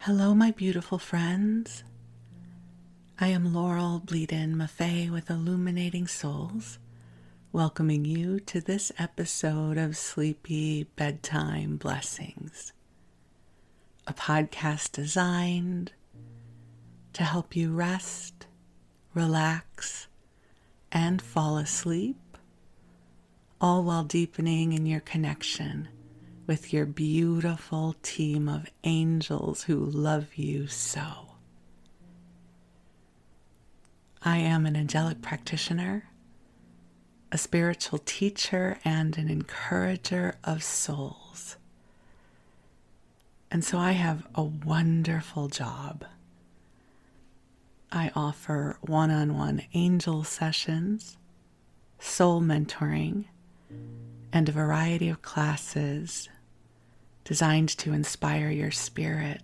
Hello, my beautiful friends. I am Laurel Bleadon-Maffei with Illuminating Souls, welcoming you to this episode of Sleepy Bedtime Blessings, a podcast designed to help you rest, relax, and fall asleep, all while deepening in your connection with your beautiful team of angels who love you so. I am an angelic practitioner, a spiritual teacher, and an encourager of souls. And so I have a wonderful job. I offer one-on-one angel sessions, soul mentoring, and a variety of classes designed to inspire your spirit.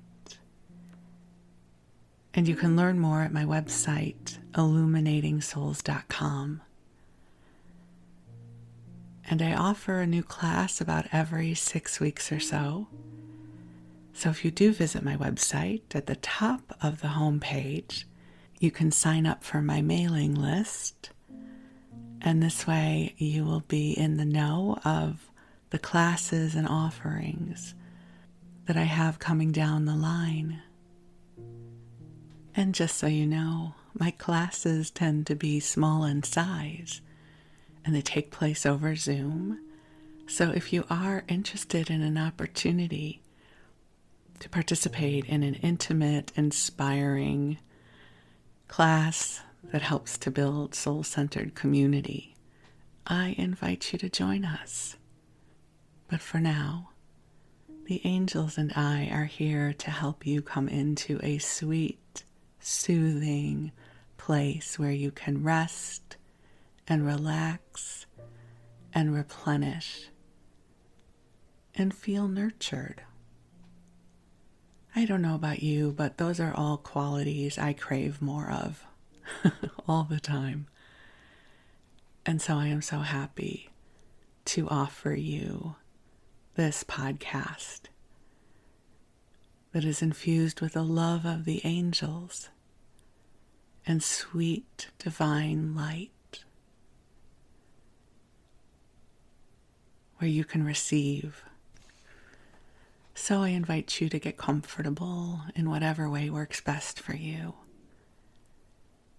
And you can learn more at my website, illuminating-souls.com. And I offer a new class about every 6 weeks or so. So if you do visit my website, at the top of the homepage, you can sign up for my mailing list. And this way you will be in the know of the classes and offerings that I have coming down the line. And just so you know, my classes tend to be small in size, and they take place over Zoom. So if you are interested in an opportunity to participate in an intimate, inspiring class that helps to build soul-centered community, I invite you to join us. But for now, the angels and I are here to help you come into a sweet, soothing place where you can rest and relax and replenish and feel nurtured. I don't know about you, but those are all qualities I crave more of all the time. And so I am so happy to offer you this podcast that is infused with the love of the angels and sweet divine light, where you can receive. So I invite you to get comfortable in whatever way works best for you,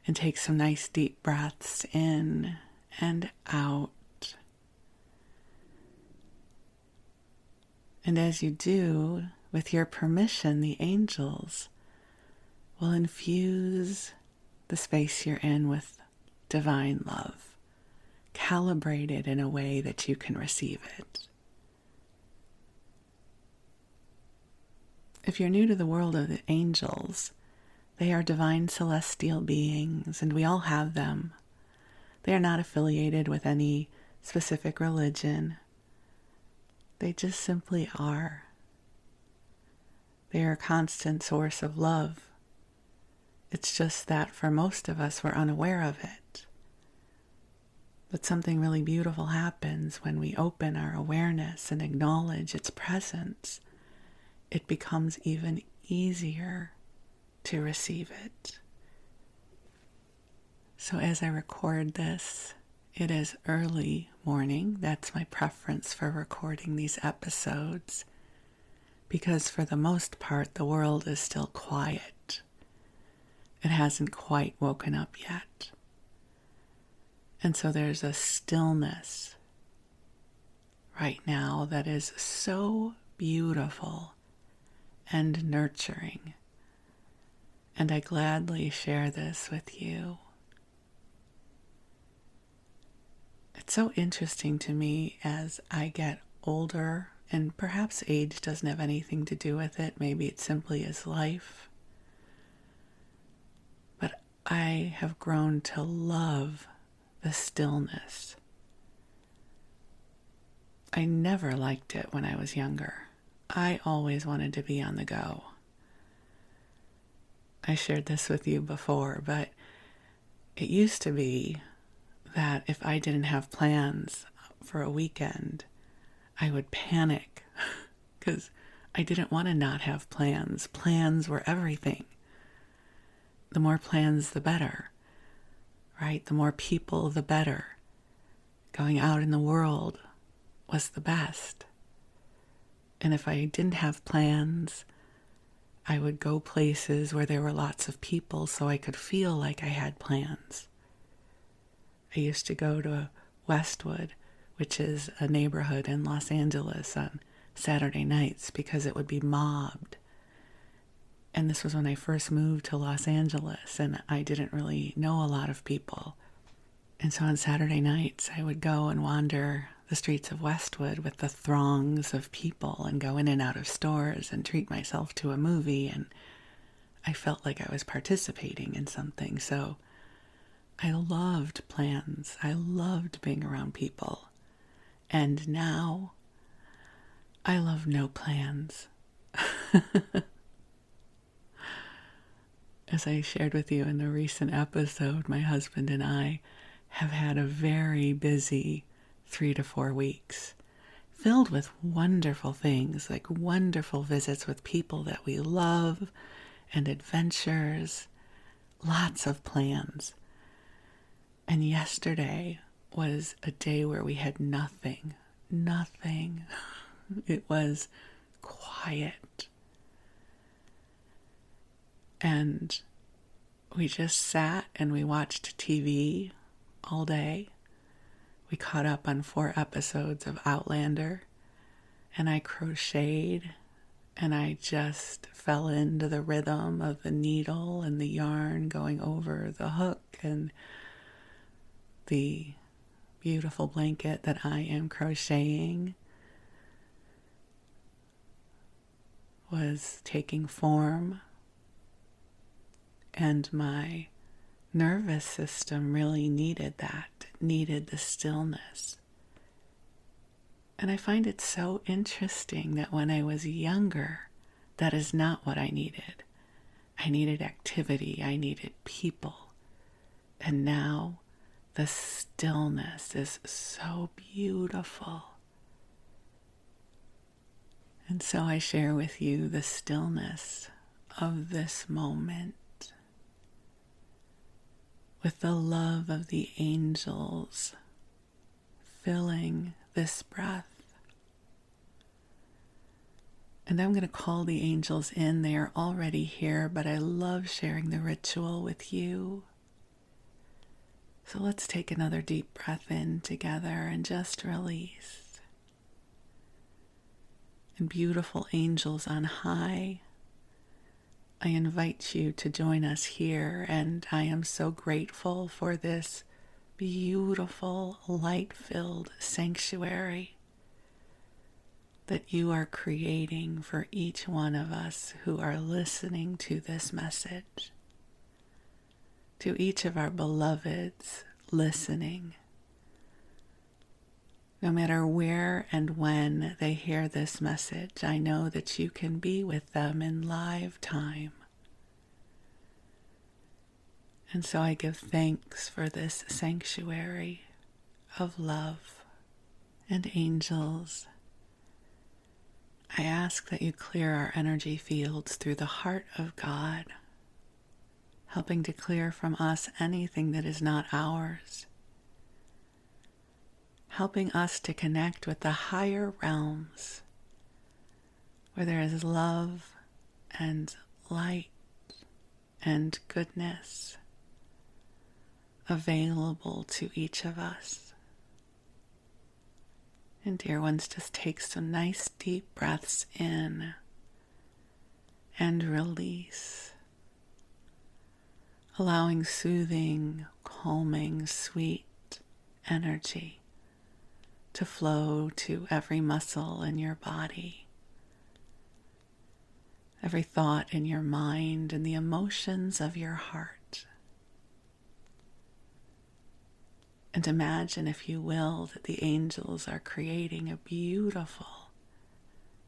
and take some nice deep breaths in and out. And as you do, with your permission, the angels will infuse the space you're in with divine love, calibrated in a way that you can receive it. If you're new to the world of the angels, they are divine celestial beings, and we all have them. They are not affiliated with any specific religion. They just simply are. They are a constant source of love. It's just that for most of us, we're unaware of it. But something really beautiful happens when we open our awareness and acknowledge its presence. It becomes even easier to receive it. So as I record this, it is early morning. That's my preference for recording these episodes, because for the most part, the world is still quiet. It hasn't quite woken up yet. And so there's a stillness right now that is so beautiful and nurturing. And I gladly share this with you. It's so interesting to me as I get older, and perhaps age doesn't have anything to do with it. Maybe it simply is life. But I have grown to love the stillness. I never liked it when I was younger. I always wanted to be on the go. I shared this with you before, but it used to be that if I didn't have plans for a weekend, I would panic because I didn't want to not have plans. Plans were everything. The more plans, the better, right? The more people, the better. Going out in the world was the best. And if I didn't have plans, I would go places where there were lots of people so I could feel like I had plans. I used to go to Westwood, which is a neighborhood in Los Angeles, on Saturday nights because it would be mobbed. And this was when I first moved to Los Angeles, and I didn't really know a lot of people. And so on Saturday nights, I would go and wander the streets of Westwood with the throngs of people and go in and out of stores and treat myself to a movie. And I felt like I was participating in something. So I loved plans. I loved being around people. And now I love no plans. As I shared with you in a recent episode, my husband and I have had a very busy 3 to 4 weeks, filled with wonderful things, like wonderful visits with people that we love and adventures, lots of plans. And yesterday was a day where we had nothing. It was quiet. And we just sat and we watched TV all day. We caught up on 4 episodes of Outlander, and I crocheted, and I just fell into the rhythm of the needle and the yarn going over the hook, and the beautiful blanket that I am crocheting was taking form. And my nervous system really needed that, needed the stillness. And I find it so interesting that when I was younger, that is not what I needed. I needed activity, I needed people. And now the stillness is so beautiful. And so I share with you the stillness of this moment, with the love of the angels filling this breath. And I'm going to call the angels in. They are already here, but I love sharing the ritual with you. So let's take another deep breath in together and just release. And beautiful angels on high, I invite you to join us here, and I am so grateful for this beautiful, light-filled sanctuary that you are creating for each one of us who are listening to this message. To each of our beloveds listening, no matter where and when they hear this message, I know that you can be with them in live time. And so I give thanks for this sanctuary of love and angels. I ask that you clear our energy fields through the heart of God, helping to clear from us anything that is not ours, helping us to connect with the higher realms where there is love and light and goodness available to each of us. And dear ones, just take some nice deep breaths in and release, allowing soothing, calming, sweet energy to flow to every muscle in your body, every thought in your mind, and the emotions of your heart. And imagine, if you will, that the angels are creating a beautiful,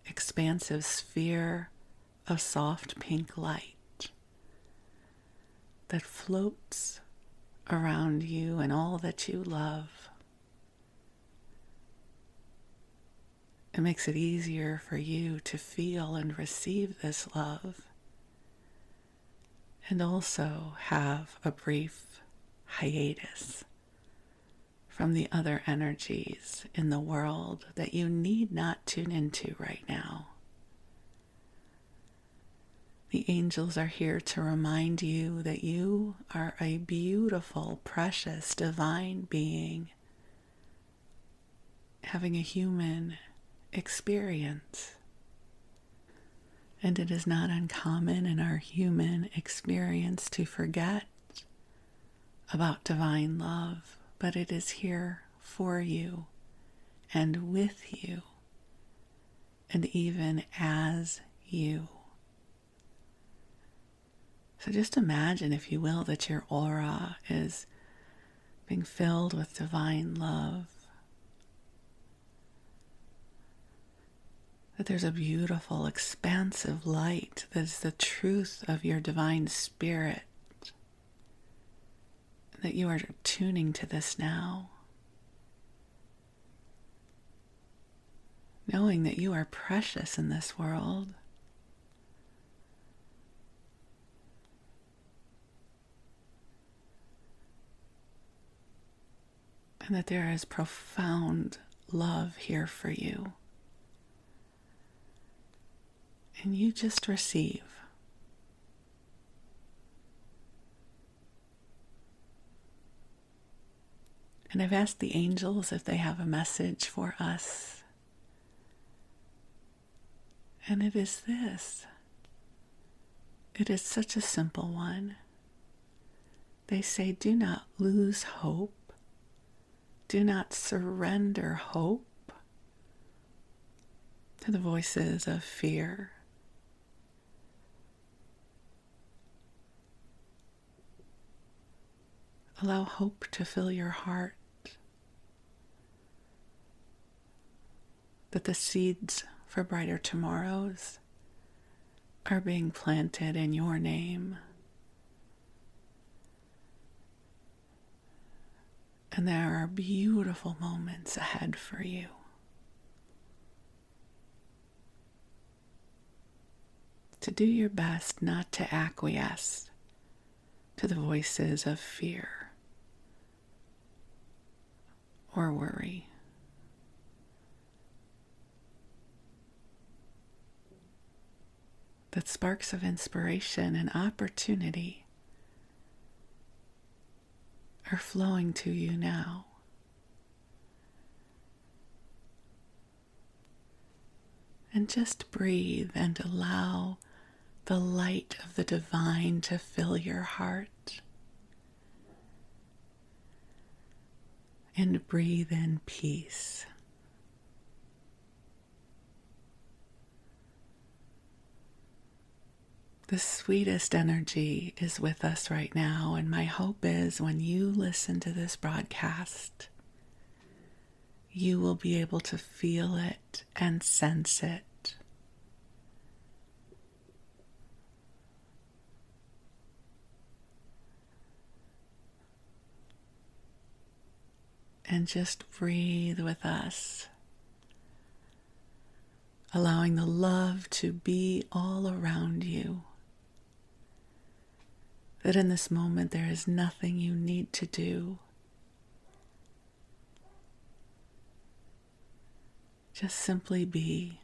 expansive sphere of soft pink light that floats around you and all that you love. It makes it easier for you to feel and receive this love, and also have a brief hiatus from the other energies in the world that you need not tune into right now. The angels are here to remind you that you are a beautiful, precious, divine being having a human experience. And it is not uncommon in our human experience to forget about divine love, but it is here for you and with you and even as you. So just imagine, if you will, that your aura is being filled with divine love. That there's a beautiful, expansive light that is the truth of your divine spirit. That you are tuning to this now. Knowing that you are precious in this world. And that there is profound love here for you. And you just receive. And I've asked the angels if they have a message for us. And it is this. It is such a simple one. They say, do not lose hope. Do not surrender hope to the voices of fear. Allow hope to fill your heart. That the seeds for brighter tomorrows are being planted in your name. And there are beautiful moments ahead for you. To do your best not to acquiesce to the voices of fear or worry. That sparks of inspiration and opportunity are flowing to you now. And just breathe and allow the light of the divine to fill your heart. And breathe in peace. The sweetest energy is with us right now, and my hope is when you listen to this broadcast, you will be able to feel it and sense it. And just breathe with us, allowing the love to be all around you. That in this moment there is nothing you need to do. Just simply be.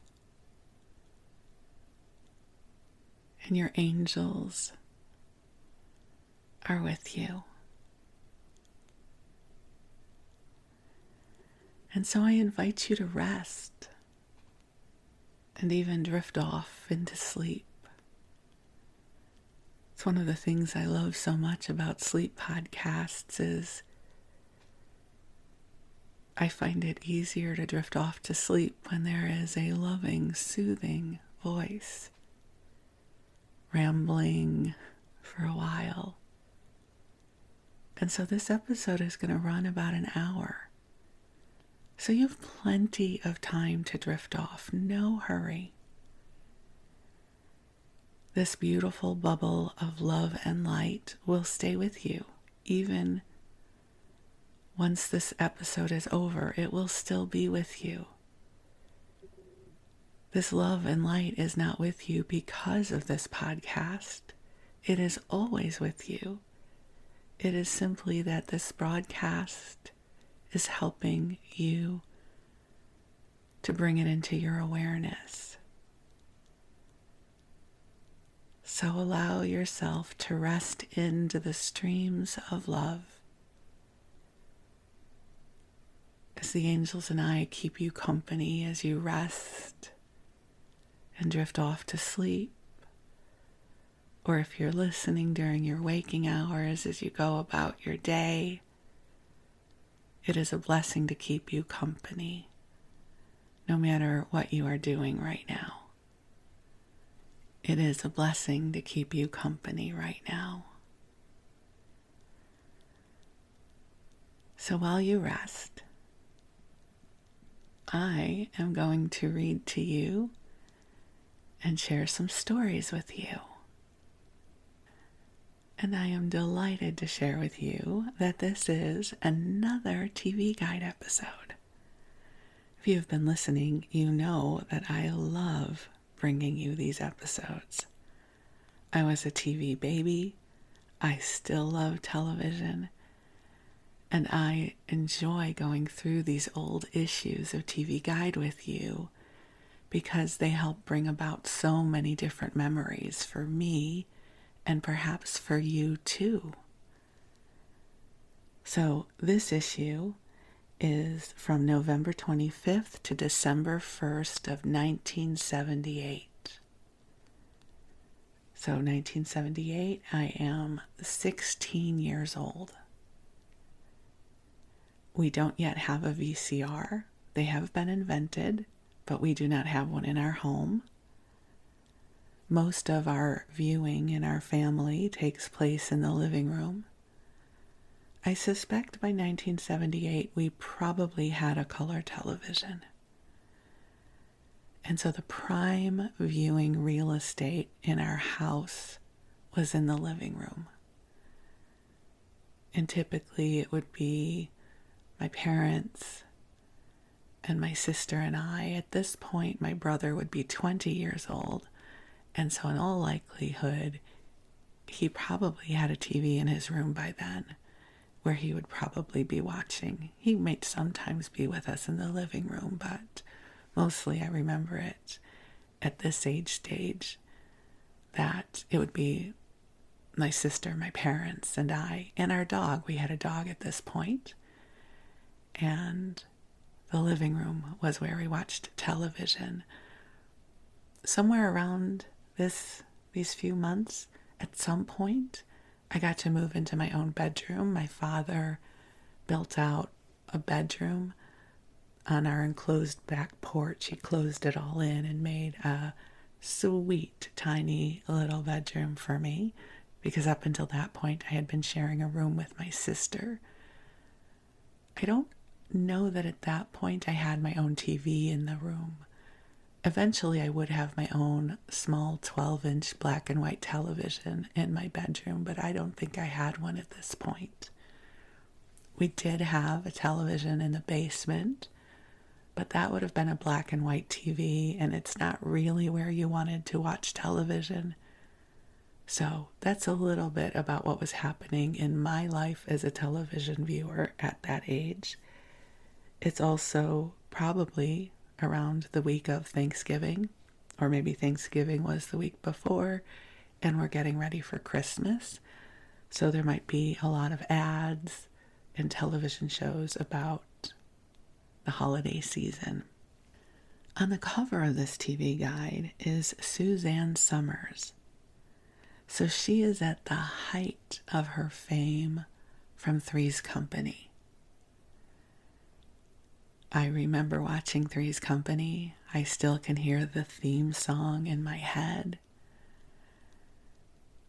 And your angels are with you. And so I invite you to rest and even drift off into sleep. It's one of the things I love so much about sleep podcasts is I find it easier to drift off to sleep when there is a loving, soothing voice rambling for a while. And so this episode is going to run about an hour. So you have plenty of time to drift off. No hurry. This beautiful bubble of love and light will stay with you. Even once this episode is over, it will still be with you. This love and light is not with you because of this podcast. It is always with you. It is simply that this broadcast is helping you to bring it into your awareness. So allow yourself to rest into the streams of love as the angels and I keep you company as you rest and drift off to sleep. Or if you're listening during your waking hours as you go about your day, it is a blessing to keep you company, no matter what you are doing right now. It is a blessing to keep you company right now. So while you rest, I am going to read to you and share some stories with you. And I am delighted to share with you that this is another TV Guide episode. If you've been listening, you know that I love bringing you these episodes. I was a TV baby. I still love television. And I enjoy going through these old issues of TV Guide with you because they help bring about so many different memories for me and perhaps for you too. So this issue is from November 25th to December 1st of 1978. So 1978, I am 16 years old. We don't yet have a VCR. They have been invented, but we do not have one in our home. Most of our viewing in our family takes place in the living room. I suspect by 1978 we probably had a color television. And so the prime viewing real estate in our house was in the living room. And typically it would be my parents and my sister and I. At this point, my brother would be 20 years old. And so in all likelihood, he probably had a TV in his room by then, where he would probably be watching. He might sometimes be with us in the living room, but mostly I remember it at this age stage that it would be my sister, my parents, and I, and our dog. We had a dog at this point, and the living room was where we watched television. Somewhere around these few months, at some point, I got to move into my own bedroom. My father built out a bedroom on our enclosed back porch. He closed it all in and made a sweet, tiny little bedroom for me, because up until that point, I had been sharing a room with my sister. I don't know that at that point I had my own TV in the room. Eventually, I would have my own small 12-inch black and white television in my bedroom, but I don't think I had one at this point. We did have a television in the basement, but that would have been a black and white TV, and it's not really where you wanted to watch television. So that's a little bit about what was happening in my life as a television viewer at that age. It's also probably around the week of Thanksgiving, or maybe Thanksgiving was the week before, and we're getting ready for Christmas. So there might be a lot of ads and television shows about the holiday season. On the cover of this TV guide is Suzanne Somers. So she is at the height of her fame from Three's Company. I remember watching Three's Company. I still can hear the theme song in my head.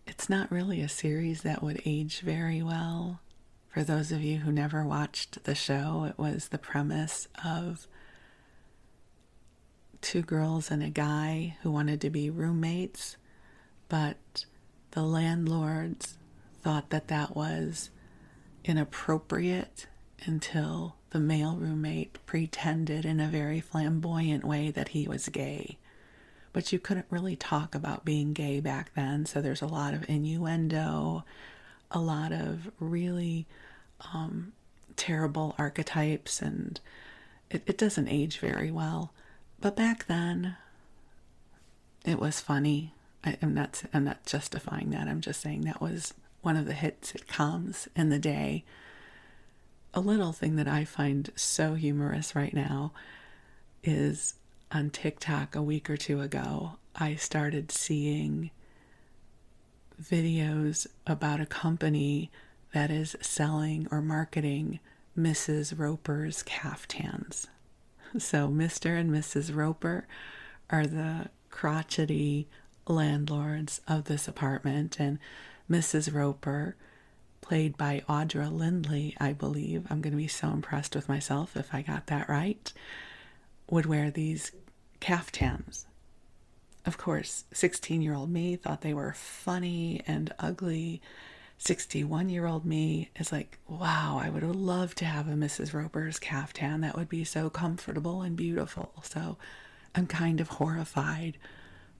It's not really a series that would age very well. For those of you who never watched the show, it was the premise of two girls and a guy who wanted to be roommates, but the landlords thought that that was inappropriate until the male roommate pretended in a very flamboyant way that he was gay. But you couldn't really talk about being gay back then, so there's a lot of innuendo, a lot of really terrible archetypes, and it doesn't age very well. But back then, it was funny. I'm not justifying that. I'm just saying that was one of the hit sitcoms in the day. A little thing that I find so humorous right now is on TikTok a week or two ago, I started seeing videos about a company that is selling or marketing Mrs. Roper's caftans. So Mr. and Mrs. Roper are the crotchety landlords of this apartment, and Mrs. Roper, played by Audra Lindley, I believe, I'm going to be so impressed with myself if I got that right, would wear these caftans. Of course, 16-year-old me thought they were funny and ugly. 61-year-old me is like, wow, I would love to have a Mrs. Roper's caftan. That would be so comfortable and beautiful. So I'm kind of horrified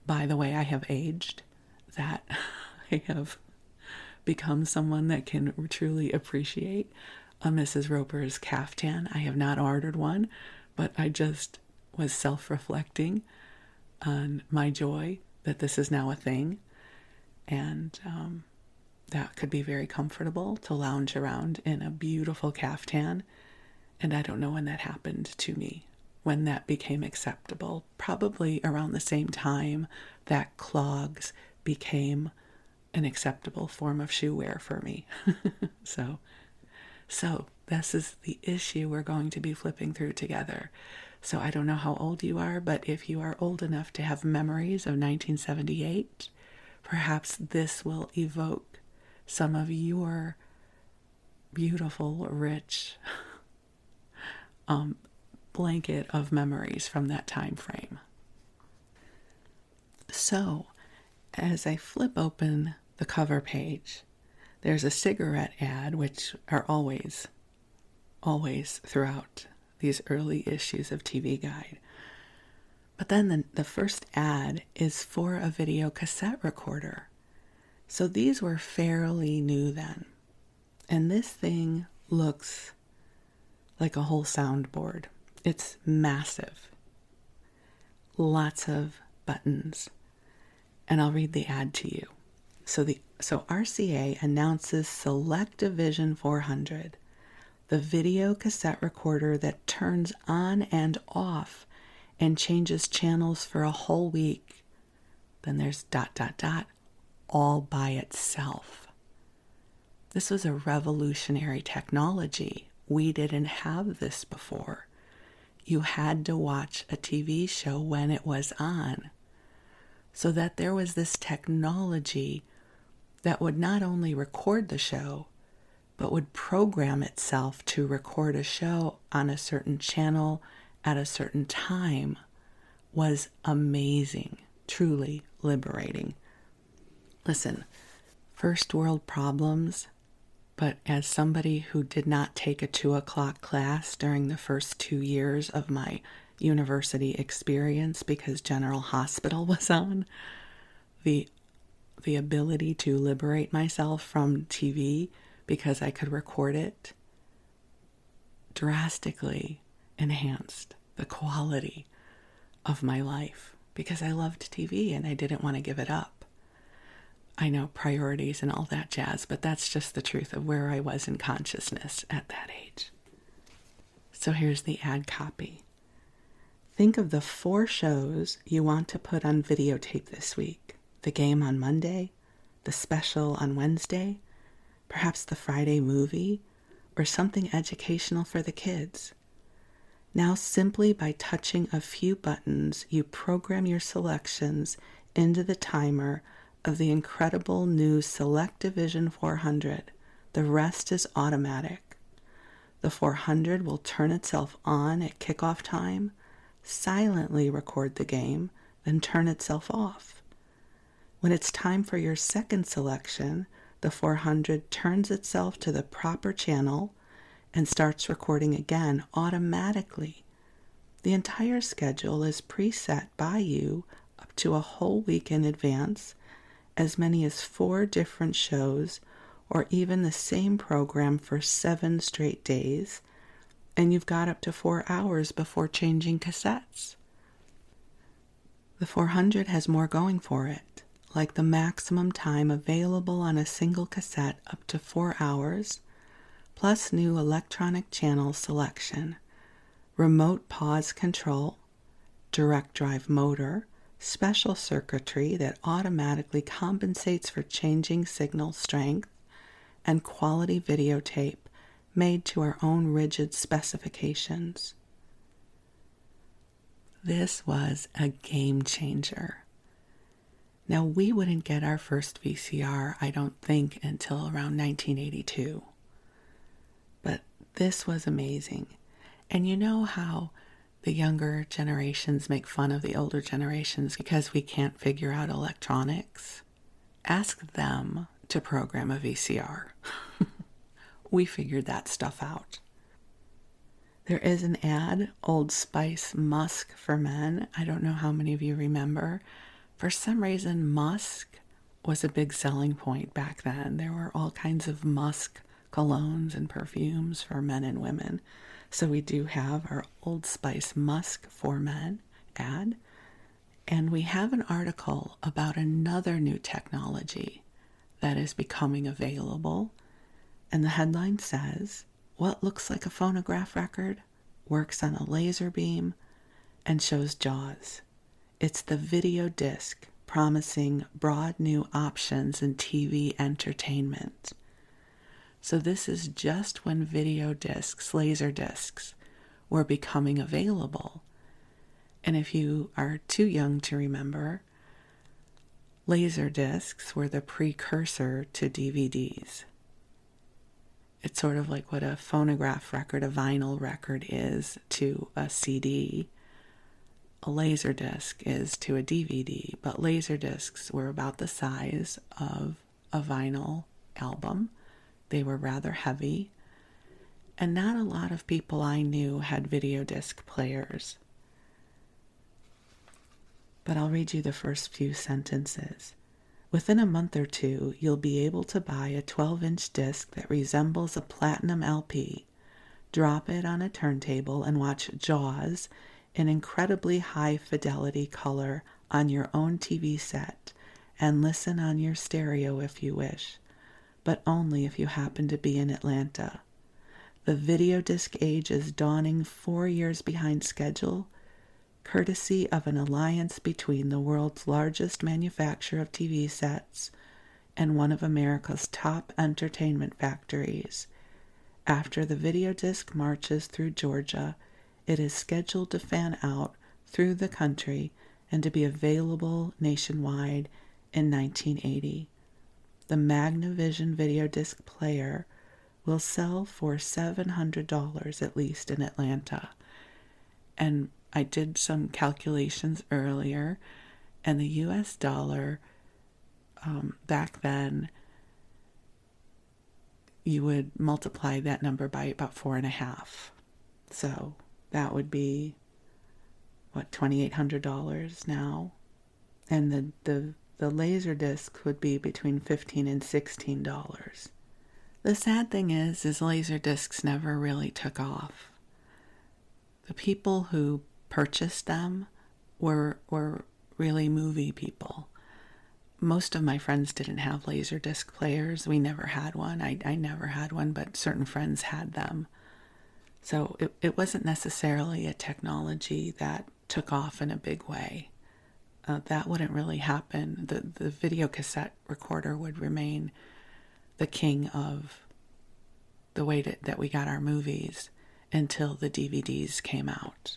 by the way I have aged, that I have become someone that can truly appreciate a Mrs. Roper's caftan. I have not ordered one, but I just was self-reflecting on my joy that this is now a thing, and that could be very comfortable to lounge around in a beautiful caftan. And I don't know when that happened to me, when that became acceptable. Probably around the same time that clogs became an acceptable form of shoe wear for me. So this is the issue we're going to be flipping through together. So I don't know how old you are, but if you are old enough to have memories of 1978, perhaps this will evoke some of your beautiful, rich blanket of memories from that time frame. So, as I flip open the cover page, there's a cigarette ad, which are always throughout these early issues of TV Guide. But then the first ad is for a video cassette recorder. So these were fairly new then. And this thing looks like a whole soundboard. It's massive. Lots of buttons. And I'll read the ad to you. So RCA announces SelectaVision 400, the video cassette recorder that turns on and off and changes channels for a whole week. Then there's ... all by itself. This was a revolutionary technology. We didn't have this before. You had to watch a TV show when it was on. So that there was this technology that would not only record the show, but would program itself to record a show on a certain channel at a certain time, was amazing, truly liberating. Listen, first world problems, but as somebody who did not take a 2:00 class during the first 2 years of my university experience because General Hospital was on, the ability to liberate myself from TV because I could record it drastically enhanced the quality of my life because I loved TV and I didn't want to give it up. I know, priorities and all that jazz, but that's just the truth of where I was in consciousness at that age. So here's the ad copy. Think of the 4 shows you want to put on videotape this week. The game on Monday, the special on Wednesday, perhaps the Friday movie, or something educational for the kids. Now, simply by touching a few buttons, you program your selections into the timer of the incredible new SelectaVision 400. The rest is automatic. The 400 will turn itself on at kickoff time, silently record the game, then turn itself off. When it's time for your second selection, the 400 turns itself to the proper channel and starts recording again automatically. The entire schedule is preset by you up to a whole week in advance, as many as 4 different shows, or even the same program for 7 straight days, and you've got up to 4 hours before changing cassettes. The 400 has more going for it, like the maximum time available on a single cassette up to 4 hours, plus new electronic channel selection, remote pause control, direct drive motor, special circuitry that automatically compensates for changing signal strength, and quality videotape made to our own rigid specifications. This was a game changer. Now, we wouldn't get our first VCR, I don't think, until around 1982. But this was amazing. And you know how the younger generations make fun of the older generations because we can't figure out electronics? Ask them to program a VCR. We figured that stuff out. There is an ad, Old Spice Musk for Men. I don't know how many of you remember. For some reason, musk was a big selling point back then. There were all kinds of musk colognes and perfumes for men and women. So we do have our Old Spice Musk for Men ad. And we have an article about another new technology that is becoming available. And the headline says, "What looks like a phonograph record works on a laser beam and shows Jaws." It's the video disc, promising broad new options in TV entertainment. So this is just when video discs, laser discs, were becoming available. And if you are too young to remember, laser discs were the precursor to DVDs. It's sort of like what a phonograph record, a vinyl record is to a CD. A laser disc is to a DVD, but laser discs were about the size of a vinyl album. They were rather heavy, and not a lot of people I knew had video disc players. But I'll read you the first few sentences. Within a month or two, you'll be able to buy a 12-inch disc that resembles a platinum LP, drop it on a turntable, and watch Jaws in incredibly high-fidelity color on your own TV set, and listen on your stereo if you wish, but only if you happen to be in Atlanta. The video disc age is dawning 4 years behind schedule, courtesy of an alliance between the world's largest manufacturer of TV sets and one of America's top entertainment factories. After the video disc marches through Georgia, it is scheduled to fan out through the country and to be available nationwide in 1980. The Magnavision video disc player will sell for $700 at least in Atlanta. And I did some calculations earlier, and the US dollar back then, you would multiply that number by about 4.5. So that would be, $2,800 now? And the laser disc would be between $15 and $16. The sad thing is laser discs never really took off. The people who purchased them were really movie people. Most of my friends didn't have laser disc players. We never had one. I never had one, but certain friends had them. So it wasn't necessarily a technology that took off in a big way. That wouldn't really happen. The video cassette recorder would remain the king of the way that we got our movies until the DVDs came out.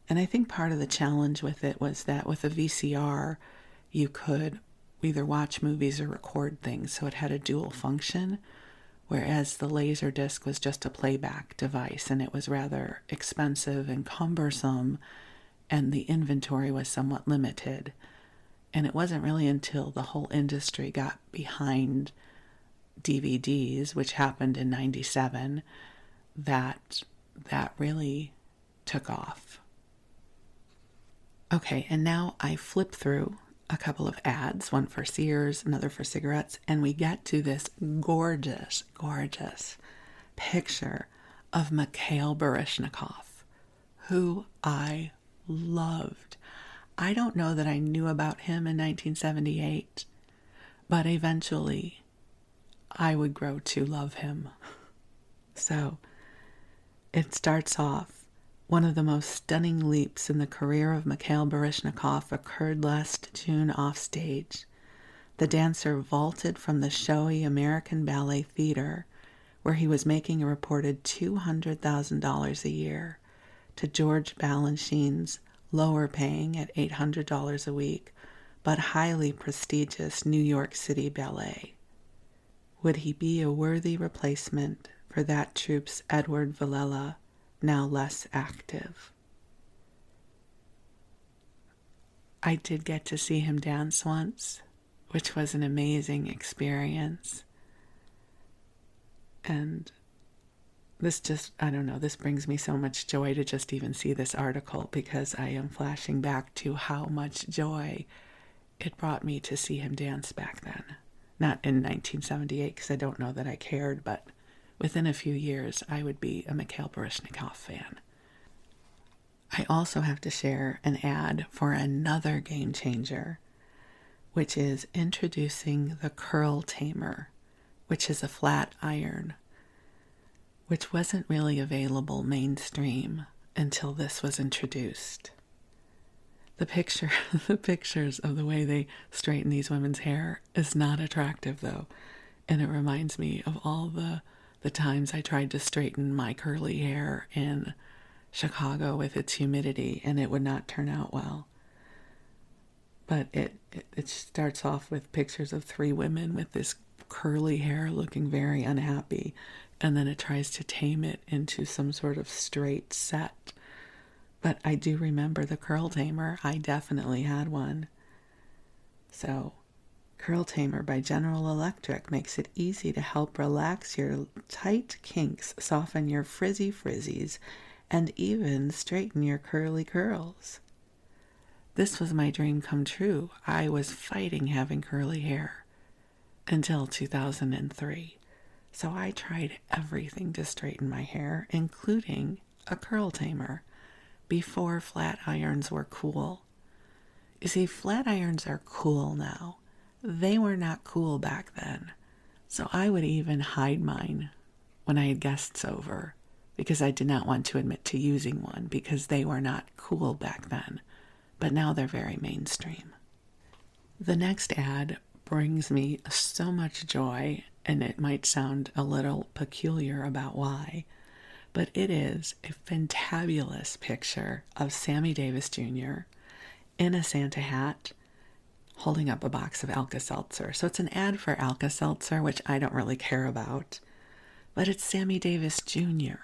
And I think part of the challenge with it was that with a VCR, you could either watch movies or record things, so it had a dual function, whereas the laser disc was just a playback device, and it was rather expensive and cumbersome, and the inventory was somewhat limited. And it wasn't really until the whole industry got behind DVDs, which happened in 97, that really took off. Okay, and now I flip through a couple of ads, one for Sears, another for cigarettes, and we get to this gorgeous, gorgeous picture of Mikhail Baryshnikov, who I loved. I don't know that I knew about him in 1978, but eventually I would grow to love him. So it starts off, one of the most stunning leaps in the career of Mikhail Baryshnikov occurred last June off stage. The dancer vaulted from the showy American Ballet Theater, where he was making a reported $200,000 a year, to George Balanchine's lower paying at $800 a week, but highly prestigious New York City Ballet. Would he be a worthy replacement for that troupe's Edward Villela, now less active? I did get to see him dance once, which was an amazing experience. And this just, I don't know, this brings me so much joy to just even see this article, because I am flashing back to how much joy it brought me to see him dance back then. Not in 1978, because I don't know that I cared, but within a few years, I would be a Mikhail Baryshnikov fan. I also have to share an ad for another game changer, which is introducing the Curl Tamer, which is a flat iron, which wasn't really available mainstream until this was introduced. The pictures of the way they straighten these women's hair is not attractive, though, and it reminds me of all the times I tried to straighten my curly hair in Chicago with its humidity, and it would not turn out well. But it starts off with pictures of three women with this curly hair looking very unhappy, and then it tries to tame it into some sort of straight set. But I do remember the Curl Tamer. I definitely had one. So, Curl Tamer by General Electric makes it easy to help relax your tight kinks, soften your frizzy frizzies, and even straighten your curly curls. This was my dream come true. I was fighting having curly hair until 2003. So I tried everything to straighten my hair, including a Curl Tamer, before flat irons were cool. You see, flat irons are cool now. They were not cool back then. So I would even hide mine when I had guests over, because I did not want to admit to using one, because they were not cool back then. But now they're very mainstream. The next ad brings me so much joy, and it might sound a little peculiar about why, but it is a fantabulous picture of Sammy Davis Jr. in a Santa hat holding up a box of Alka-Seltzer. So it's an ad for Alka-Seltzer, which I don't really care about, but it's Sammy Davis Jr.,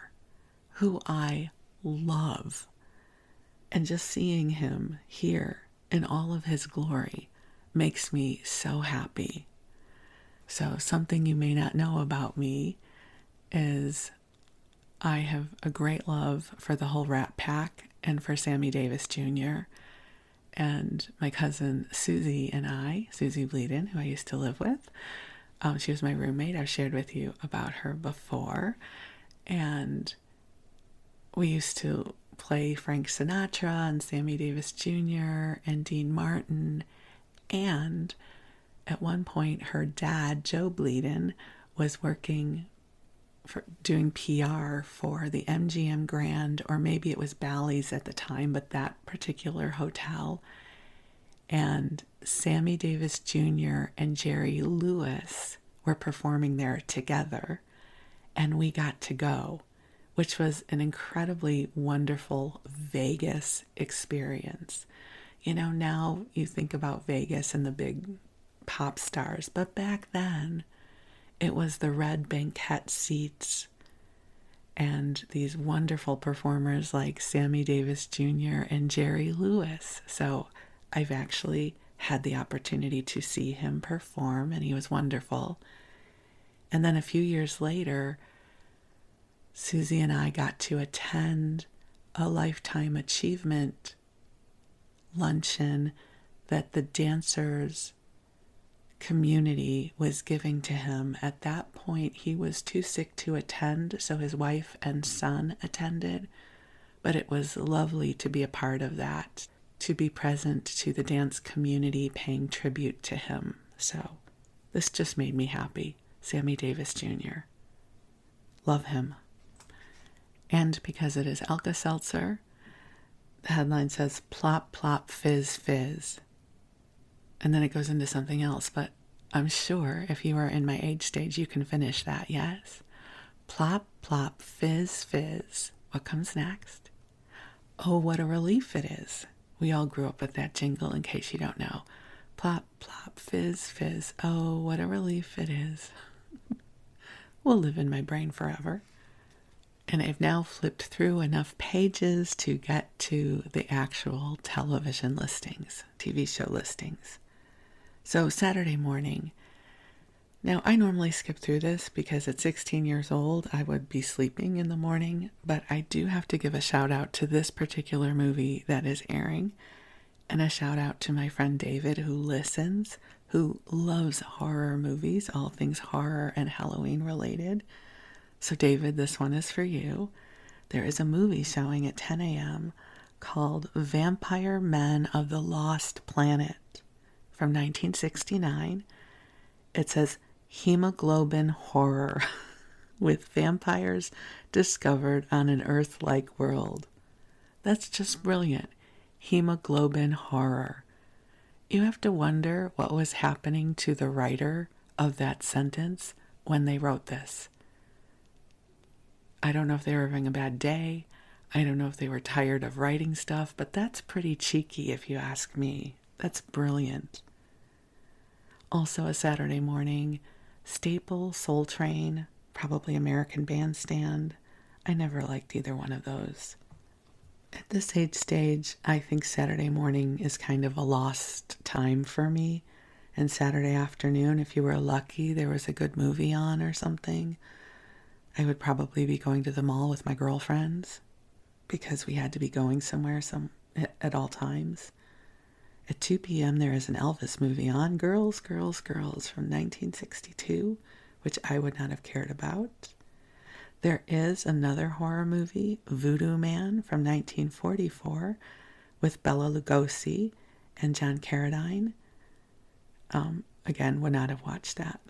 who I love. And just seeing him here in all of his glory makes me so happy. So something you may not know about me is I have a great love for the whole Rat Pack and for Sammy Davis Jr. And my cousin Susie and I, Susie Bleadon, who I used to live with, she was my roommate. I've shared with you about her before. And we used to play Frank Sinatra and Sammy Davis Jr. and Dean Martin. And at one point, her dad, Joe Bleadon, was working for doing PR for the MGM Grand, or maybe it was Bally's at the time, but that particular hotel. And Sammy Davis Jr. and Jerry Lewis were performing there together, and we got to go, which was an incredibly wonderful Vegas experience. You know, now you think about Vegas and the big pop stars, but back then it was the red banquette seats and these wonderful performers like Sammy Davis Jr. and Jerry Lewis. So I've actually had the opportunity to see him perform, and he was wonderful. And then a few years later, Susie and I got to attend a lifetime achievement luncheon that the dancers community was giving to him. At that point, he was too sick to attend, so his wife and son attended. But it was lovely to be a part of that, to be present to the dance community paying tribute to him. So this just made me happy. Sammy Davis Jr. Love him. And because it is Alka-Seltzer, the headline says, plop, plop, fizz, fizz. And then it goes into something else, but I'm sure if you are in my age stage, you can finish that, yes? Plop, plop, fizz, fizz. What comes next? Oh, what a relief it is. We all grew up with that jingle, in case you don't know. Plop, plop, fizz, fizz. Oh, what a relief it is. Will live in my brain forever. And I've now flipped through enough pages to get to the actual television listings, TV show listings. So Saturday morning. Now, I normally skip through this because at 16 years old, I would be sleeping in the morning, but I do have to give a shout out to this particular movie that is airing, and a shout out to my friend David who listens, who loves horror movies, all things horror and Halloween related. So David, this one is for you. There is a movie showing at 10 a.m. called Vampire Men of the Lost Planet from 1969. It says hemoglobin horror with vampires discovered on an Earth-like world. That's just brilliant. Hemoglobin horror. You have to wonder what was happening to the writer of that sentence when they wrote this. I don't know if they were having a bad day. I don't know if they were tired of writing stuff, but that's pretty cheeky if you ask me. That's brilliant. Also a Saturday morning, Staple, Soul Train, probably American Bandstand. I never liked either one of those. At this age stage, I think Saturday morning is kind of a lost time for me. And Saturday afternoon, if you were lucky, there was a good movie on or something, I would probably be going to the mall with my girlfriends because we had to be going somewhere at all times. At 2 p.m. there is an Elvis movie on, Girls, Girls, Girls from 1962, which I would not have cared about. There is another horror movie, Voodoo Man from 1944, with Bela Lugosi and John Carradine. Again, would not have watched that.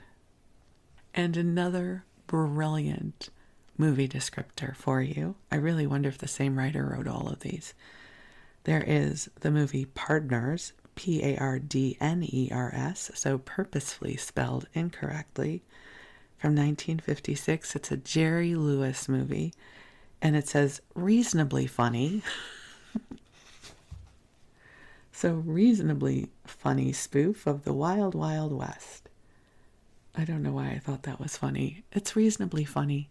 And another brilliant movie descriptor for you. I really wonder if the same writer wrote all of these. There is the movie Partners, Pardners, so purposefully spelled incorrectly, from 1956. It's a Jerry Lewis movie, and it says reasonably funny. So reasonably funny spoof of the Wild Wild West. I don't know why I thought that was funny. It's reasonably funny.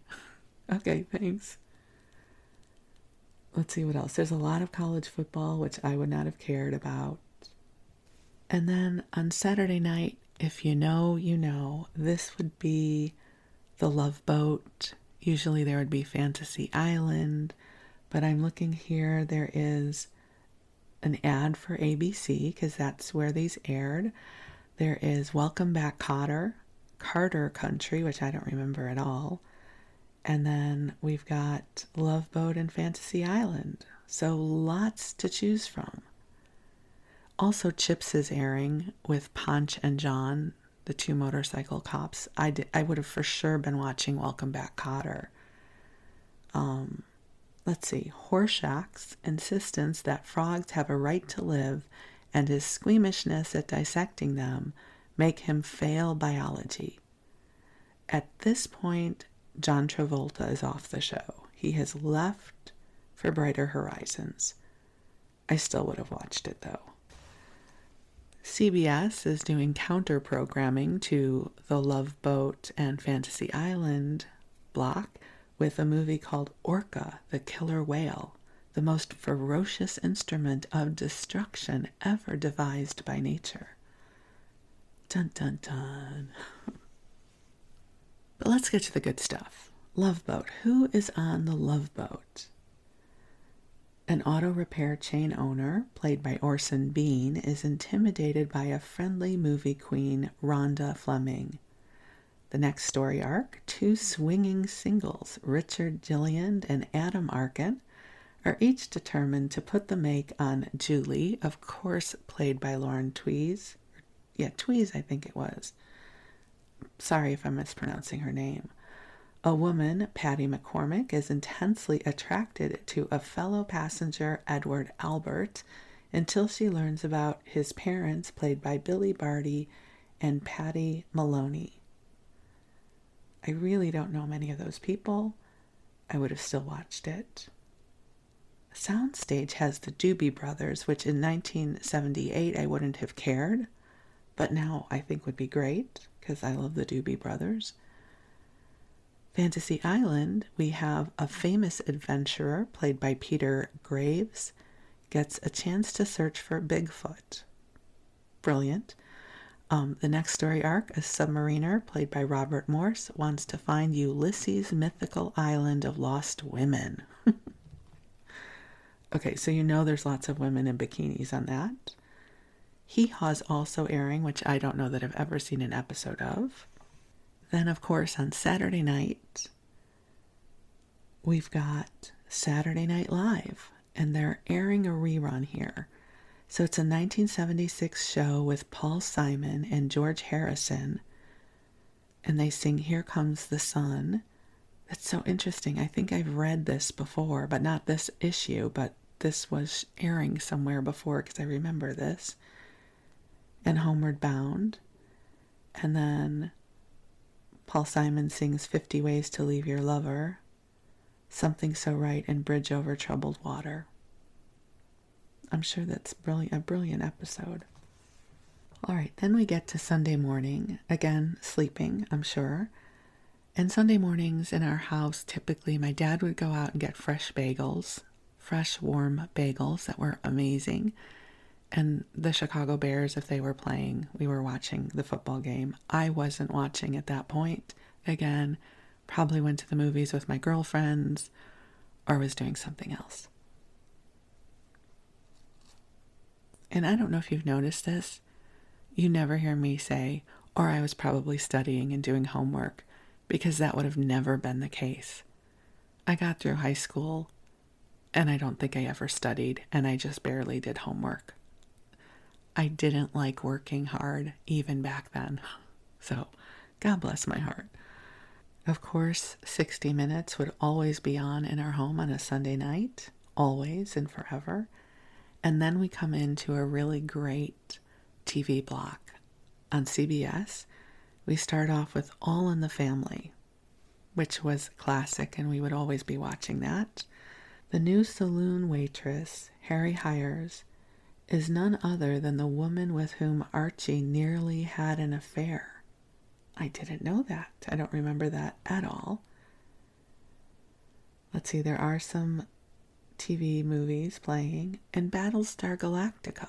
Okay, thanks. Let's see what else. There's a lot of college football, which I would not have cared about. And then on Saturday night, if you know, you know, this would be The Love Boat. Usually there would be Fantasy Island, but I'm looking here. There is an ad for ABC because that's where these aired. There is Welcome Back Kotter, Carter Country, which I don't remember at all. And then we've got Love Boat and Fantasy Island. So lots to choose from. Also, Chips is airing with Ponch and John, the two motorcycle cops. I would have for sure been watching Welcome Back Kotter. Let's see. Horshack's insistence that frogs have a right to live and his squeamishness at dissecting them make him fail biology. At this point, John Travolta is off the show. He has left for Brighter Horizons. I still would have watched it, though. CBS is doing counter-programming to the Love Boat and Fantasy Island block with a movie called Orca, the Killer Whale, the most ferocious instrument of destruction ever devised by nature. Dun, dun, dun. But let's get to the good stuff. Love Boat. Who is on the Love Boat? An auto repair chain owner, played by Orson Bean, is intimidated by a friendly movie queen, Rhonda Fleming. The next story arc, two swinging singles, Richard Gilliand and Adam Arkin, are each determined to put the make on Julie, of course played by Lauren Twees. Yeah, Twees, I think it was. Sorry if I'm mispronouncing her name. A woman, Patty McCormick, is intensely attracted to a fellow passenger, Edward Albert, until she learns about his parents, played by Billy Barty and Patty Maloney. I really don't know many of those people. I would have still watched it. Soundstage has the Doobie Brothers, which in 1978 I wouldn't have cared, but now I think would be great because I love the Doobie Brothers. Fantasy Island, we have a famous adventurer played by Peter Graves gets a chance to search for Bigfoot. Brilliant. The next story arc, a submariner played by Robert Morse wants to find Ulysses' mythical island of lost women. Okay, so you know there's lots of women in bikinis on that. Hee Haw's also airing, which I don't know that I've ever seen an episode of. Then, of course, on Saturday night, we've got Saturday Night Live, and they're airing a rerun here. So it's a 1976 show with Paul Simon and George Harrison, and they sing Here Comes the Sun. That's so interesting. I think I've read this before, but not this issue, but this was airing somewhere before because I remember this. And Homeward Bound. And then Paul Simon sings 50 Ways to Leave Your Lover, Something So Right, and Bridge Over Troubled Water. I'm sure that's a brilliant episode. All right, then we get to Sunday morning. Again, sleeping, I'm sure. And Sunday mornings in our house, typically my dad would go out and get fresh bagels, fresh warm bagels that were amazing. And the Chicago Bears, if they were playing, we were watching the football game. I wasn't watching at that point. Again, probably went to the movies with my girlfriends or was doing something else. And I don't know if you've noticed this. You never hear me say, or I was probably studying and doing homework, because that would have never been the case. I got through high school, and I don't think I ever studied, and I just barely did homework. I didn't like working hard, even back then. So, God bless my heart. Of course, 60 Minutes would always be on in our home on a Sunday night, always and forever. And then we come into a really great TV block. On CBS, we start off with All in the Family, which was classic, and we would always be watching that. The new saloon waitress, Harry hires, is none other than the woman with whom Archie nearly had an affair. I didn't know that. I don't remember that at all. Let's see, there are some TV movies playing, and Battlestar Galactica.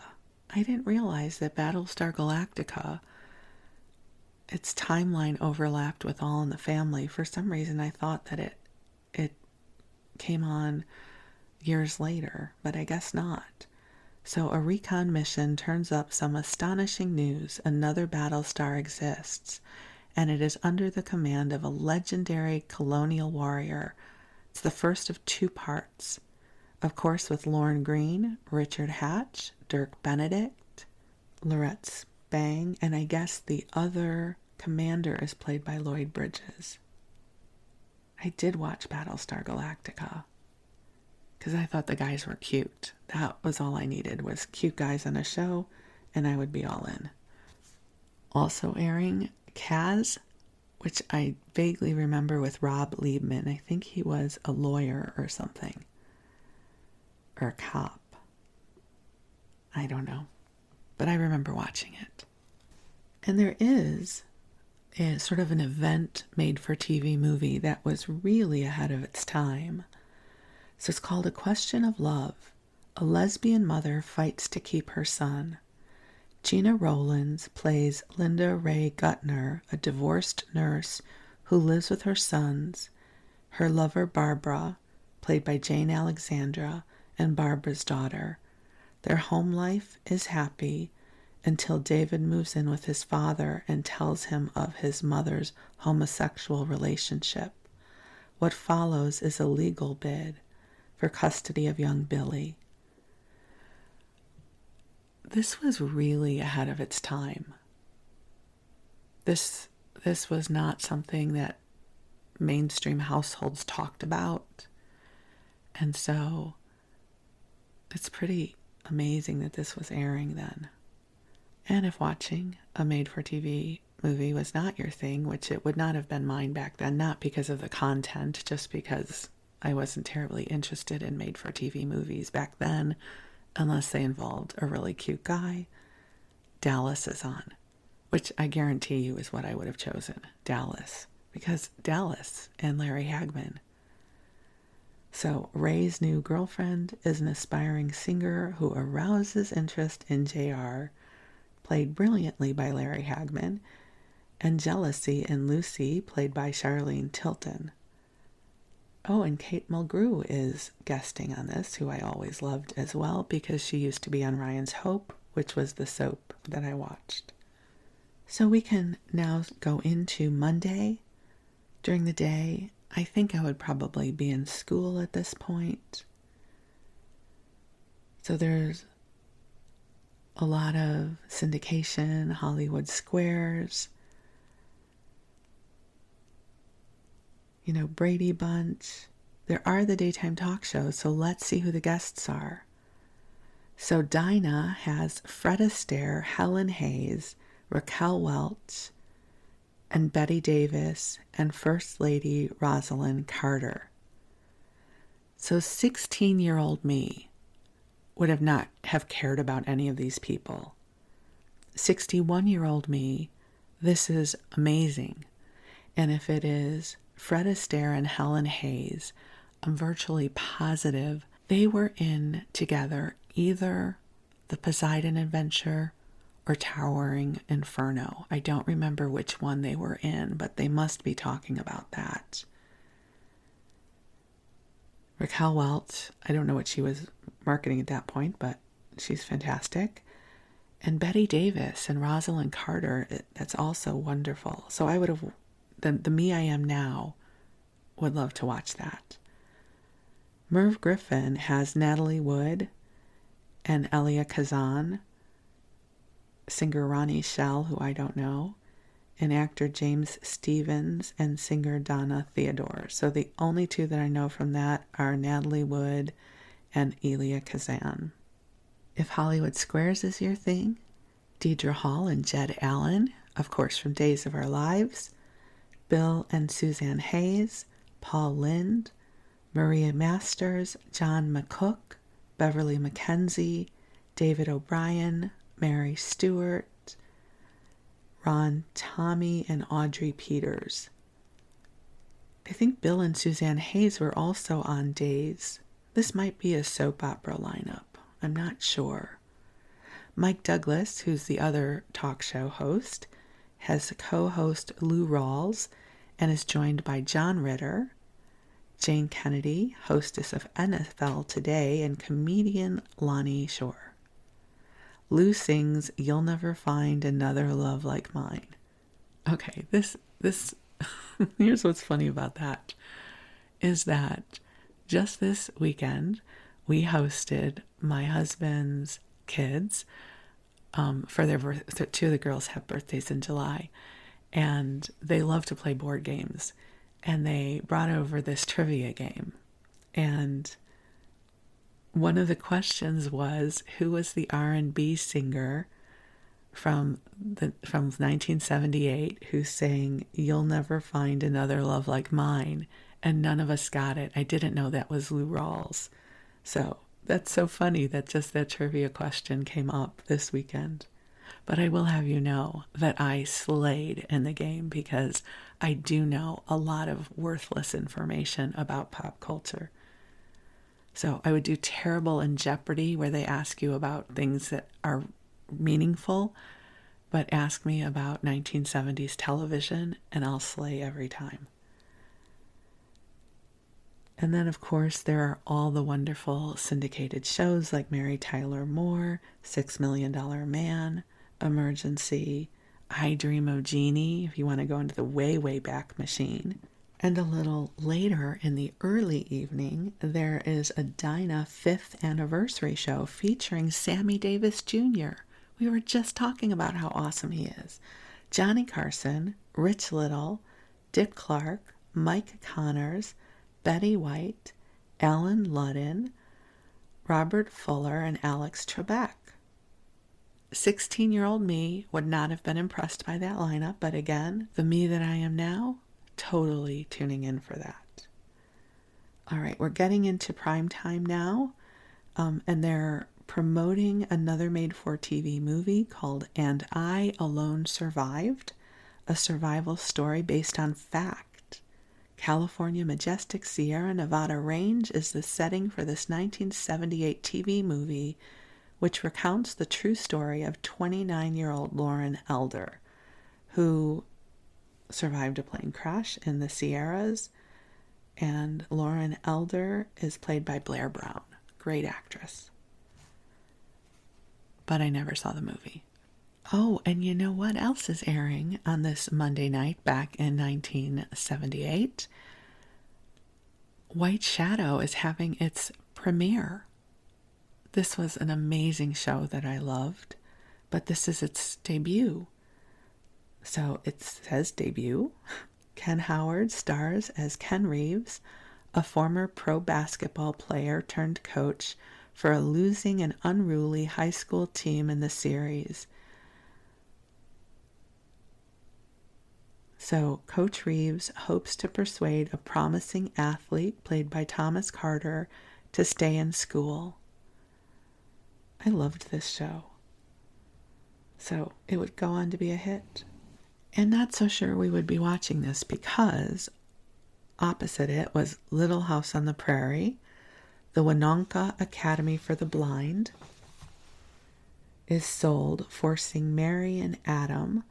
I didn't realize that Battlestar Galactica, its timeline overlapped with All in the Family. For some reason, I thought that it came on years later, but I guess not. So a recon mission turns up some astonishing news. Another Battlestar exists, and it is under the command of a legendary colonial warrior. It's the first of 2 parts. Of course, with Lorne Greene, Richard Hatch, Dirk Benedict, Lorette Spang, and I guess the other commander is played by Lloyd Bridges. I did watch Battlestar Galactica because I thought the guys were cute. That was all I needed, was cute guys on a show, and I would be all in. Also airing, Kaz, which I vaguely remember with Rob Liebman. I think he was a lawyer or something. Or a cop. I don't know. But I remember watching it. And there is a sort of an event made for TV movie that was really ahead of its time. So it's called A Question of Love. A lesbian mother fights to keep her son. Gina Rowlands plays Linda Ray Gutner, a divorced nurse who lives with her sons, her lover Barbara, played by Jane Alexandra, and Barbara's daughter. Their home life is happy until David moves in with his father and tells him of his mother's homosexual relationship. What follows is a legal bid for custody of young Billy. This was really ahead of its time. This was not something that mainstream households talked about. And so it's pretty amazing that this was airing then. And if watching a made-for-TV movie was not your thing, which it would not have been mine back then, not because of the content, just because I wasn't terribly interested in made-for-TV movies back then, unless they involved a really cute guy, Dallas is on, which I guarantee you is what I would have chosen, Dallas, because Dallas and Larry Hagman. So Ray's new girlfriend is an aspiring singer who arouses interest in JR, played brilliantly by Larry Hagman, and jealousy in Lucy, played by Charlene Tilton. Oh, and Kate Mulgrew is guesting on this, who I always loved as well, because she used to be on Ryan's Hope, which was the soap that I watched. So we can now go into Monday. During the day, I think I would probably be in school at this point. So there's a lot of syndication, Hollywood Squares, Brady Bunch. There are the daytime talk shows, so let's see who the guests are. So Dinah has Fred Astaire, Helen Hayes, Raquel Welch, and Betty Davis, and First Lady Rosalind Carter. So 16-year-old me would not have cared about any of these people. 61-year-old me, this is amazing. And if it is Fred Astaire and Helen Hayes, I'm virtually positive they were in together either The Poseidon Adventure or Towering Inferno. I don't remember which one they were in, but they must be talking about that. Raquel Welch, I don't know what she was marketing at that point, but she's fantastic. And Betty Davis and Rosalind Carter, that's also wonderful. So I would have, the me I am now, would love to watch that. Merv Griffin has Natalie Wood and Elia Kazan, singer Ronnie Shell, who I don't know, and actor James Stevens and singer Donna Theodore. So the only two that I know from that are Natalie Wood and Elia Kazan. If Hollywood Squares is your thing, Deidre Hall and Jed Allen, of course from Days of Our Lives, Bill and Suzanne Hayes, Paul Lind, Maria Masters, John McCook, Beverly McKenzie, David O'Brien, Mary Stewart, Ron Tommy, and Audrey Peters. I think Bill and Suzanne Hayes were also on Days. This might be a soap opera lineup. I'm not sure. Mike Douglas, who's the other talk show host, has co-host Lou Rawls and is joined by John Ritter, Jane Kennedy, hostess of NFL Today, and comedian Lonnie Shore. Lou sings You'll Never Find Another Love Like Mine. Okay, this here's what's funny about that, is that just this weekend we hosted my husband's kids for their two of the girls have birthdays in July, and they love to play board games, and they brought over this trivia game, and one of the questions was, who was the R&B singer from 1978 who sang You'll Never Find Another Love Like Mine? And none of us got it. I didn't know that was Lou Rawls. So that's so funny that just that trivia question came up this weekend. But I will have you know that I slayed in the game because I do know a lot of worthless information about pop culture. So I would do terrible in Jeopardy, where they ask you about things that are meaningful, but ask me about 1970s television and I'll slay every time. And then, of course, there are all the wonderful syndicated shows like Mary Tyler Moore, $6 Million Man, Emergency, I Dream of Jeannie, if you want to go into the way, way back machine. And a little later in the early evening, there is a Dinah 5th anniversary show featuring Sammy Davis Jr. We were just talking about how awesome he is. Johnny Carson, Rich Little, Dick Clark, Mike Connors, Betty White, Alan Ludden, Robert Fuller, and Alex Trebek. 16-year-old me would not have been impressed by that lineup, but again, the me that I am now, totally tuning in for that. All right, we're getting into prime time now, and they're promoting another made-for-TV movie called And I Alone Survived, a survival story based on fact. California Majestic Sierra Nevada Range is the setting for this 1978 TV movie, which recounts the true story of 29-year-old Lauren Elder, who survived a plane crash in the Sierras, and Lauren Elder is played by Blair Brown. Great actress. But I never saw the movie. Oh, and you know what else is airing on this Monday night back in 1978? White Shadow is having its premiere. This was an amazing show that I loved, but this is its debut. So it says debut. Ken Howard stars as Ken Reeves, a former pro basketball player turned coach for a losing and unruly high school team in the series. So Coach Reeves hopes to persuade a promising athlete, played by Thomas Carter, to stay in school. I loved this show. So it would go on to be a hit. And not so sure we would be watching this because opposite it was Little House on the Prairie. The Winonka Academy for the Blind is sold, forcing Mary and Adam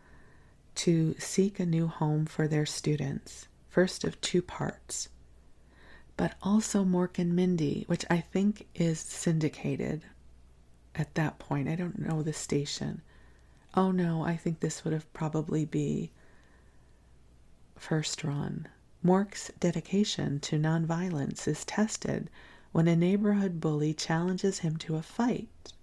to seek a new home for their students, first of 2 parts. But also Mork and Mindy, which I think is syndicated at that point. I don't know the station. Oh no, I think this would have probably be first run. Mork's dedication to nonviolence is tested when a neighborhood bully challenges him to a fight.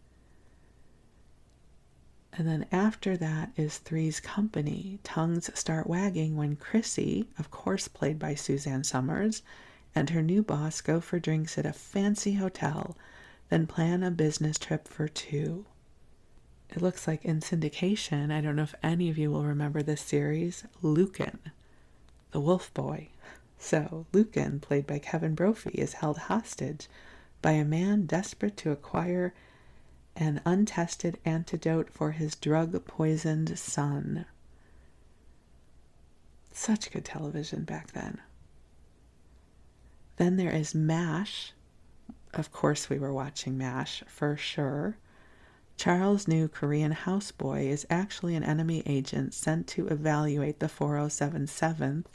And then after that is Three's Company. Tongues start wagging when Chrissy, of course played by Suzanne Somers, and her new boss go for drinks at a fancy hotel, then plan a business trip for 2. It looks like in syndication, I don't know if any of you will remember this series, Lucan, the Wolf Boy. So Lucan, played by Kevin Brophy, is held hostage by a man desperate to acquire an untested antidote for his drug-poisoned son. Such good television back then. Then there is MASH. Of course we were watching MASH, for sure. Charles' new Korean houseboy is actually an enemy agent sent to evaluate the 4077th,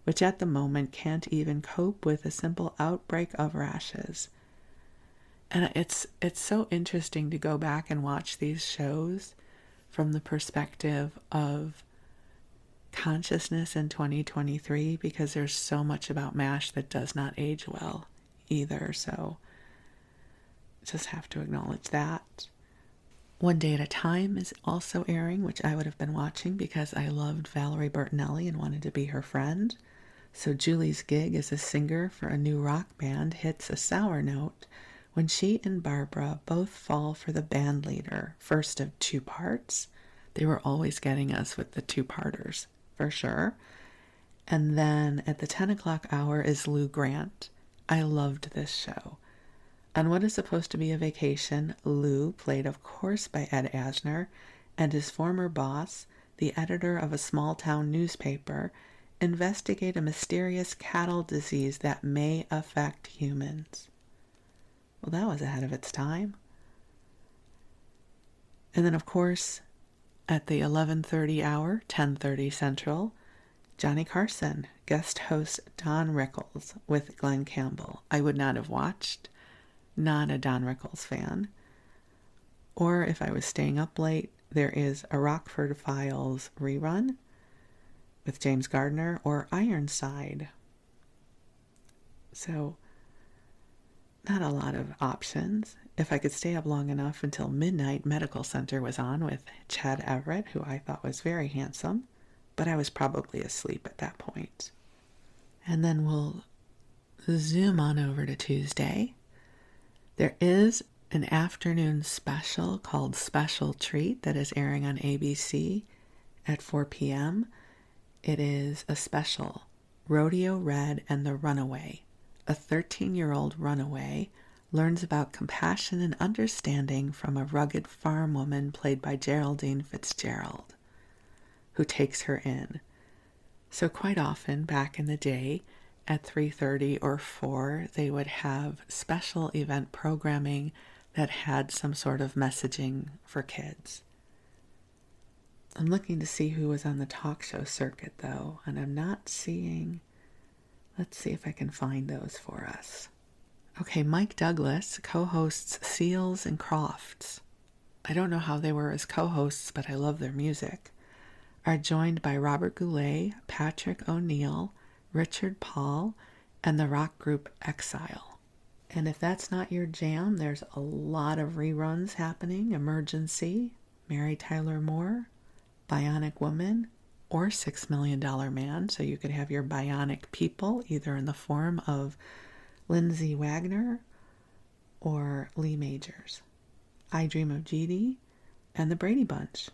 which at the moment can't even cope with a simple outbreak of rashes. And it's so interesting to go back and watch these shows from the perspective of consciousness in 2023, because there's so much about MASH that does not age well either. So just have to acknowledge that. One Day at a Time is also airing, which I would have been watching because I loved Valerie Bertinelli and wanted to be her friend. So Julie's gig as a singer for a new rock band hits a sour note when she and Barbara both fall for the band leader, first of 2 parts. They were always getting us with the 2-parters, for sure. And then at the 10 o'clock hour is Lou Grant. I loved this show. On what is supposed to be a vacation, Lou, played of course by Ed Asner, and his former boss, the editor of a small-town newspaper, investigate a mysterious cattle disease that may affect humans. Well, that was ahead of its time. And then, of course, At the 11:30 hour, 10:30 Central, Johnny Carson guest host Don Rickles with Glenn Campbell. I would not have watched, not a Don Rickles fan. Or if I was staying up late, there is a Rockford Files rerun with James Gardner or Ironside. So, not a lot of options. If I could stay up long enough until midnight, Medical Center was on with Chad Everett, who I thought was very handsome, but I was probably asleep at that point. And then we'll zoom on over to Tuesday. There is an afternoon special called Special Treat that is airing on ABC at 4 p.m. It is a special, Rodeo Red and the Runaway. A 13-year-old runaway learns about compassion and understanding from a rugged farm woman played by Geraldine Fitzgerald, who takes her in. So quite often, back in the day, at 3:30 or 4, they would have special event programming that had some sort of messaging for kids. I'm looking to see who was on the talk show circuit, though, and I'm not seeing. Let's see if I can find those for us. Okay, Mike Douglas co-hosts Seals and Crofts. I don't know how they were as co-hosts, but I love their music. Are joined by Robert Goulet, Patrick O'Neill, Richard Paul, and the rock group Exile. And if that's not your jam, there's a lot of reruns happening. Emergency, Mary Tyler Moore, Bionic Woman, or $6 Million Man. So you could have your bionic people either in the form of Lindsay Wagner or Lee Majors. I Dream of Jeannie and the Brady Bunch.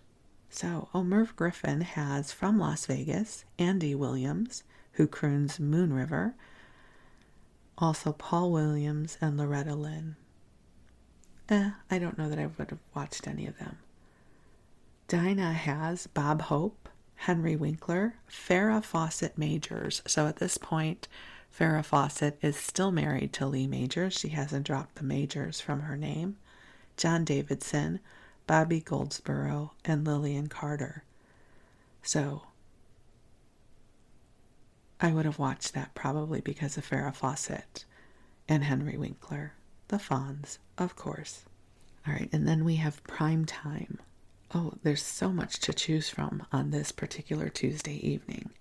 So, Merv Griffin has, from Las Vegas, Andy Williams, who croons Moon River. Also Paul Williams and Loretta Lynn. I don't know that I would have watched any of them. Dinah has Bob Hope, Henry Winkler, Farrah Fawcett Majors. So at this point, Farrah Fawcett is still married to Lee Majors. She hasn't dropped the Majors from her name. John Davidson, Bobby Goldsboro, and Lillian Carter. So I would have watched that probably because of Farrah Fawcett and Henry Winkler. The Fonz, of course. All right, and then we have Prime Time. Oh, there's so much to choose from on this particular Tuesday evening.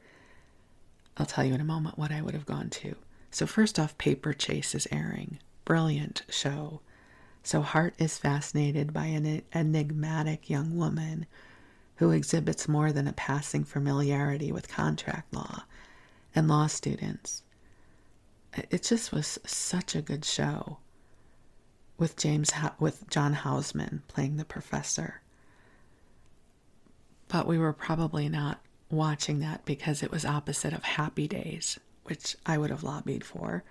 I'll tell you in a moment what I would have gone to. So first off, Paper Chase is airing. Brilliant show. So Hart is fascinated by an enigmatic young woman who exhibits more than a passing familiarity with contract law and law students. It just was such a good show with John Houseman playing the professor. But we were probably not watching that because it was opposite of Happy Days, which I would have lobbied for,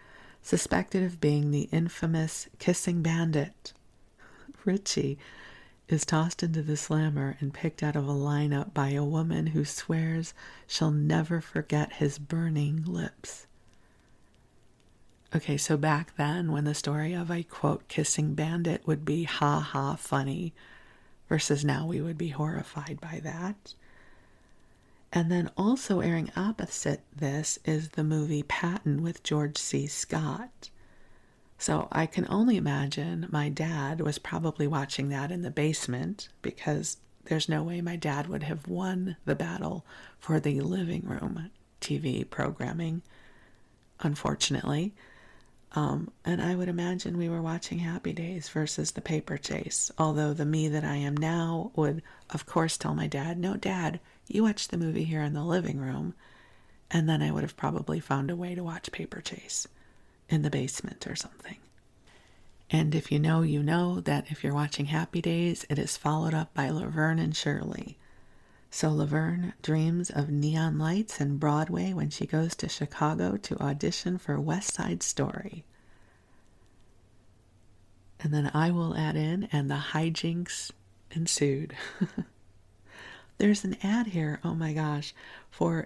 suspected of being the infamous kissing bandit. Richie is tossed into the slammer and picked out of a lineup by a woman who swears she'll never forget his burning lips. Okay, so back then when the story of a, quote, kissing bandit would be ha-ha funny, versus now we would be horrified by that. And then also airing opposite this is the movie Patton with George C. Scott. So I can only imagine my dad was probably watching that in the basement because there's no way my dad would have won the battle for the living room TV programming, unfortunately. And I would imagine we were watching Happy Days versus the Paper Chase. Although the me that I am now would, of course, tell my dad, no, Dad, you watch the movie here in the living room. And then I would have probably found a way to watch Paper Chase in the basement or something. And if you know that if you're watching Happy Days, it is followed up by Laverne and Shirley. So Laverne dreams of neon lights and Broadway when she goes to Chicago to audition for West Side Story. And then I will add in, and the hijinks ensued. There's an ad here, oh my gosh,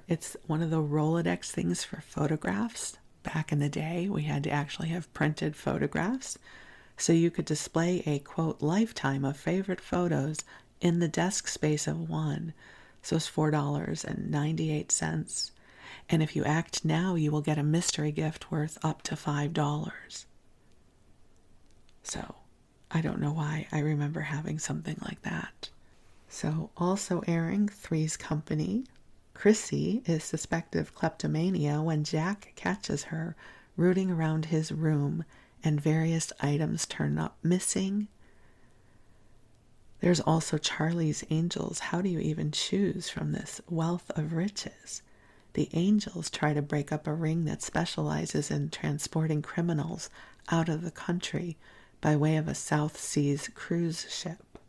it's one of the Rolodex things for photographs. Back in the day, we had to actually have printed photographs. So you could display a, quote, lifetime of favorite photos in the desk space of one. So it's $4.98. And if you act now, you will get a mystery gift worth up to $5. So I don't know why I remember having something like that. So also airing Three's Company. Chrissy is suspected of kleptomania when Jack catches her rooting around his room and various items turn up missing. There's also Charlie's Angels. How do you even choose from this wealth of riches? The Angels try to break up a ring that specializes in transporting criminals out of the country by way of a South Seas cruise ship.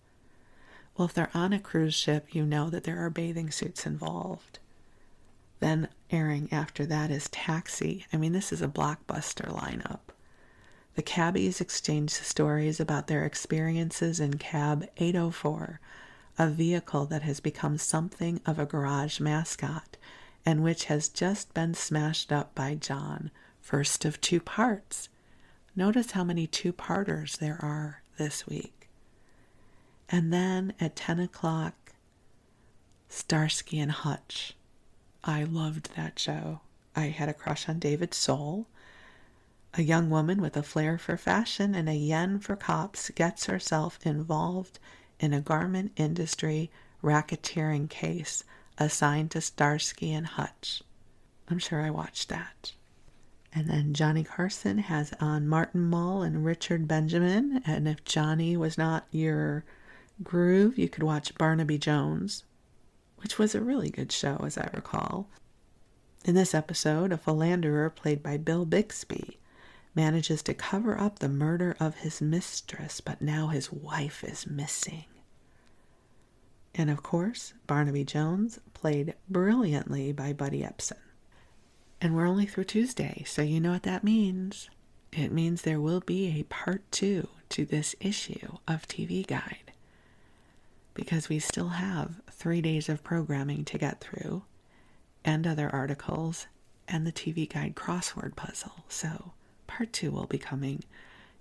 Well, if they're on a cruise ship, you know that there are bathing suits involved. Then airing after that is Taxi. I mean, this is a blockbuster lineup. The cabbies exchange stories about their experiences in Cab 804, a vehicle that has become something of a garage mascot and which has just been smashed up by John, first of 2 parts. Notice how many 2-parters there are this week. And then at 10 o'clock, Starsky and Hutch. I loved that show. I had a crush on David Soul. A young woman with a flair for fashion and a yen for cops gets herself involved in a garment industry racketeering case assigned to Starsky and Hutch. I'm sure I watched that. And then Johnny Carson has on Martin Mull and Richard Benjamin. And if Johnny was not your groove, you could watch Barnaby Jones, which was a really good show, as I recall. In this episode, a philanderer played by Bill Bixby manages to cover up the murder of his mistress, but now his wife is missing. And of course, Barnaby Jones, played brilliantly by Buddy Ebsen. And we're only through Tuesday, so you know what that means. It means there will be a part 2 to this issue of TV Guide, because we still have 3 days of programming to get through, and other articles, and the TV Guide crossword puzzle. So part 2 will be coming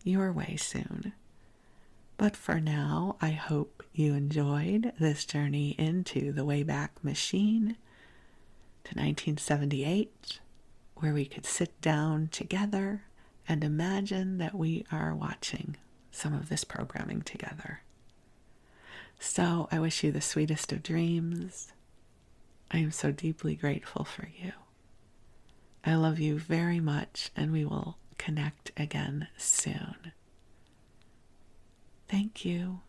your way soon. But for now, I hope you enjoyed this journey into the Wayback Machine to 1978, where we could sit down together and imagine that we are watching some of this programming together. So I wish you the sweetest of dreams. I am so deeply grateful for you. I love you very much, and we will connect again soon. Thank you.